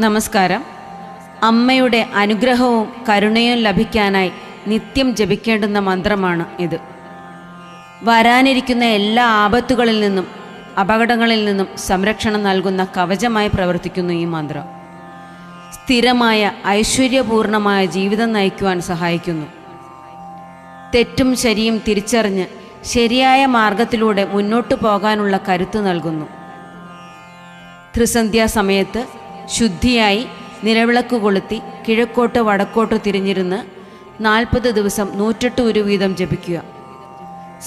നമസ്കാരം. അമ്മയുടെ അനുഗ്രഹവും കരുണയും ലഭിക്കാനായി നിത്യം ജപിക്കേണ്ടുന്ന മന്ത്രമാണ് ഇത്. വരാനിരിക്കുന്ന എല്ലാ ആപത്തുകളിൽ നിന്നും അപകടങ്ങളിൽ നിന്നും സംരക്ഷണം നൽകുന്ന കവചമായി പ്രവർത്തിക്കുന്നു ഈ മന്ത്രം. സ്ഥിരമായ ഐശ്വര്യപൂർണമായ ജീവിതം നയിക്കുവാൻ സഹായിക്കുന്നു. തെറ്റും ശരിയും തിരിച്ചറിഞ്ഞ് ശരിയായ മാർഗത്തിലൂടെ മുന്നോട്ടു പോകാനുള്ള കരുത്ത് നൽകുന്നു. ത്രിസന്ധ്യാസമയത്ത് ശുദ്ധിയായി നിലവിളക്ക് കൊളുത്തി കിഴക്കോട്ട് വടക്കോട്ട് തിരിഞ്ഞിരുന്ന് 40 ദിവസം 108 ഉരു വീതം ജപിക്കുക.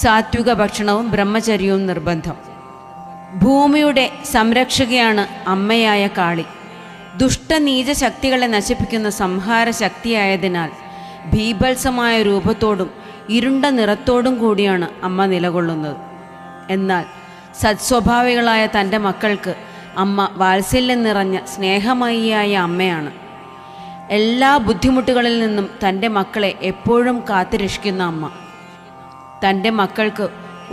സാത്വിക ഭക്ഷണവും ബ്രഹ്മചര്യവും നിർബന്ധം. ഭൂമിയുടെ സംരക്ഷകയാണ് അമ്മയായ കാളി. ദുഷ്ടനീച ശക്തികളെ നശിപ്പിക്കുന്ന സംഹാര ശക്തിയായതിനാൽ ഭീഭത്സമായ രൂപത്തോടും ഇരുണ്ട നിറത്തോടും കൂടിയാണ് അമ്മ നിലകൊള്ളുന്നത്. എന്നാൽ സത്സ്വഭാവികളായ തൻ്റെ മക്കൾക്ക് അമ്മ വാത്സല്യം നിറഞ്ഞ സ്നേഹമയിയായ അമ്മയാണ്. എല്ലാ ബുദ്ധിമുട്ടുകളിൽ നിന്നും തൻ്റെ മക്കളെ എപ്പോഴും കാത്തുരക്ഷിക്കുന്ന അമ്മ. തൻ്റെ മക്കൾക്ക്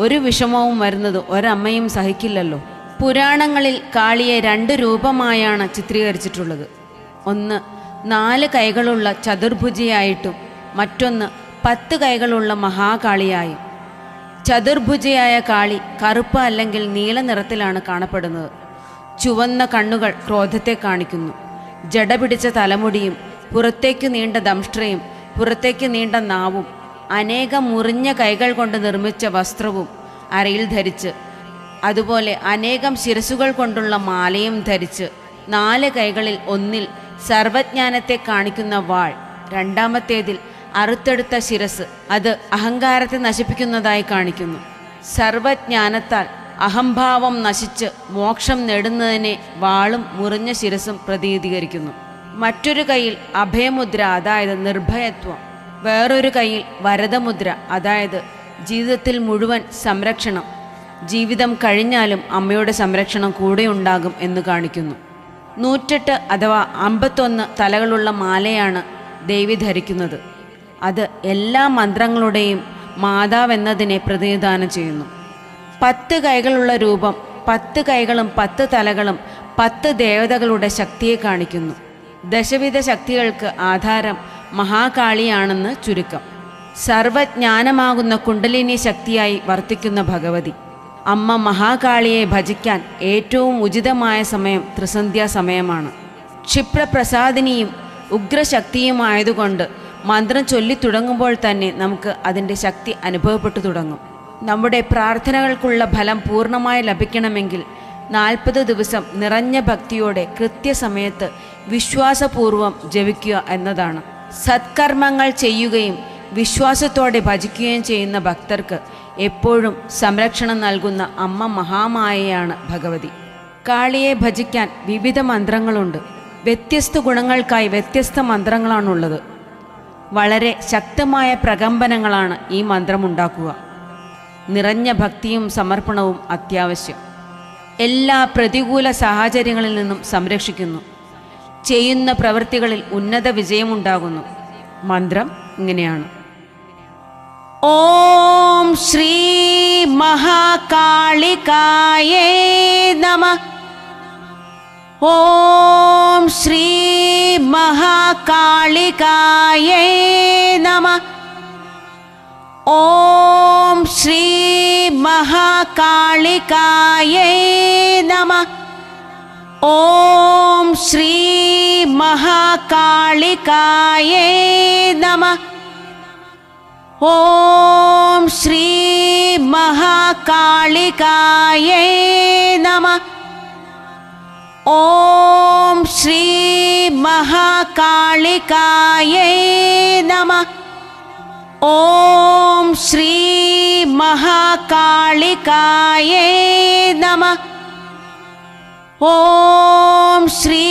ഒരു വിഷമവും വരുന്നത് ഒരമ്മയും സഹിക്കില്ലല്ലോ. പുരാണങ്ങളിൽ കാളിയെ 2 രൂപമായാണ് ചിത്രീകരിച്ചിട്ടുള്ളത്. ഒന്ന് 4 കൈകളുള്ള ചതുർഭുജയായിട്ടും മറ്റൊന്ന് 10 കൈകളുള്ള മഹാകാളിയായും. ചതുർഭുജയായ കാളി കറുപ്പ് അല്ലെങ്കിൽ നീല നിറത്തിലാണ് കാണപ്പെടുന്നത്. ചുവന്ന കണ്ണുകൾ ക്രോധത്തെ കാണിക്കുന്നു. ജട പിടിച്ച തലമുടിയും പുറത്തേക്ക് നീണ്ട ദംഷ്ട്രയും പുറത്തേക്ക് നീണ്ട നാവും അനേകം മുറിഞ്ഞ കൈകൾ കൊണ്ട് നിർമ്മിച്ച വസ്ത്രവും അരയിൽ ധരിച്ച്, അതുപോലെ അനേകം ശിരസുകൾ കൊണ്ടുള്ള മാലയും ധരിച്ച്, 4 കൈകളിൽ ഒന്നിൽ സർവജ്ഞാനത്തെ കാണിക്കുന്ന വാൾ, രണ്ടാമത്തേതിൽ അറുത്തെടുത്ത ശിരസ്, അത് അഹങ്കാരത്തെ നശിപ്പിക്കുന്നതായി കാണിക്കുന്നു. സർവജ്ഞാനത്താൽ അഹംഭാവം നശിച്ച് മോക്ഷം നേടുന്നതിനെ വാളും മുറിഞ്ഞ ശിരസും പ്രതിനിധീകരിക്കുന്നു. മറ്റൊരു കൈയിൽ അഭയമുദ്ര, അതായത് നിർഭയത്വം. വേറൊരു കൈയിൽ വരദമുദ്ര, അതായത് ജീവിതത്തിൽ മുഴുവൻ സംരക്ഷണം. ജീവിതം കഴിഞ്ഞാലും അമ്മയുടെ സംരക്ഷണം കൂടെയുണ്ടാകും എന്ന് കാണിക്കുന്നു. 108 അഥവാ 51 തലകളുള്ള മാലയാണ് ദേവി ധരിക്കുന്നത്. അത് എല്ലാ മന്ത്രങ്ങളുടെയും മാതാവെന്നതിനെ പ്രതിനിധാനം ചെയ്യുന്നു. 10 കൈകളുള്ള രൂപം, 10 കൈകളും 10 തലകളും 10 ദേവതകളുടെ ശക്തിയെ കാണിക്കുന്നു. ദശവിധ ശക്തികൾക്ക് ആധാരം മഹാകാളിയാണെന്ന് ചുരുക്കം. സർവജ്ഞാനമാകുന്ന കുണ്ടലിനി ശക്തിയായി വർത്തിക്കുന്ന ഭഗവതി. അമ്മ മഹാകാളിയെ ഭജിക്കാൻ ഏറ്റവും ഉചിതമായ സമയം ത്രിസന്ധ്യാസമയമാണ്. ക്ഷിപ്രപ്രസാദിനിയും ഉഗ്രശക്തിയുമായതുകൊണ്ട് മന്ത്രം ചൊല്ലിത്തുടങ്ങുമ്പോൾ തന്നെ നമുക്ക് അതിൻ്റെ ശക്തി അനുഭവപ്പെട്ടു തുടങ്ങും. നമ്മുടെ പ്രാർത്ഥനകൾക്കുള്ള ഫലം പൂർണ്ണമായി ലഭിക്കണമെങ്കിൽ 40 ദിവസം നിറഞ്ഞ ഭക്തിയോടെ കൃത്യസമയത്ത് വിശ്വാസപൂർവം ജപിക്കുക എന്നതാണ്. സത്കർമ്മങ്ങൾ ചെയ്യുകയും വിശ്വാസത്തോടെ ഭജിക്കുകയും ചെയ്യുന്ന ഭക്തർക്ക് എപ്പോഴും സംരക്ഷണം നൽകുന്ന അമ്മ മഹാമായയാണ് ഭഗവതി. കാളിയെ ഭജിക്കാൻ വിവിധ മന്ത്രങ്ങളുണ്ട്. വ്യത്യസ്ത ഗുണങ്ങൾക്കായി വ്യത്യസ്ത മന്ത്രങ്ങളാണുള്ളത്. വളരെ ശക്തമായ പ്രകമ്പനങ്ങളാണ് ഈ മന്ത്രമുണ്ടാക്കുക. നിറഞ്ഞ ഭക്തിയും സമർപ്പണവും അത്യാവശ്യം. എല്ലാ പ്രതികൂല സാഹചര്യങ്ങളിൽ നിന്നും സംരക്ഷിക്കുന്നു. ചെയ്യുന്ന പ്രവൃത്തികളിൽ ഉന്നത വിജയമുണ്ടാകുന്നു. മന്ത്രം ഇങ്ങനെയാണ്: ഓം ശ്രീ മഹാകാളികായേ നമഃ. ഓം ശ്രീ മഹാകാളികായേ നമഃ. ഓം ശ്രീ മഹാകാളികായേ നമഃ. ഓം ശ്രീ മഹാകാളികായേ നമഃ. ഓം ശ്രീ മഹാകാളികായേ നമഃ. ഓം ശ്രീ മഹാകാളികായേ നമഃ. ഓം ശ്രീ മഹാകാളികായേ നമഃ. ഓം ശ്രീ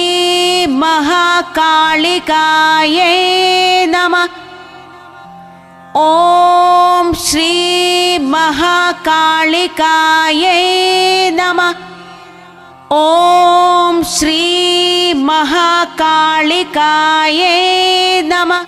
മഹാകാളികായേ നമഃ. ഓം ശ്രീ മഹാകാളികായേ നമഃ. ഓം ശ്രീ മഹാകാളികായേ നമഃ.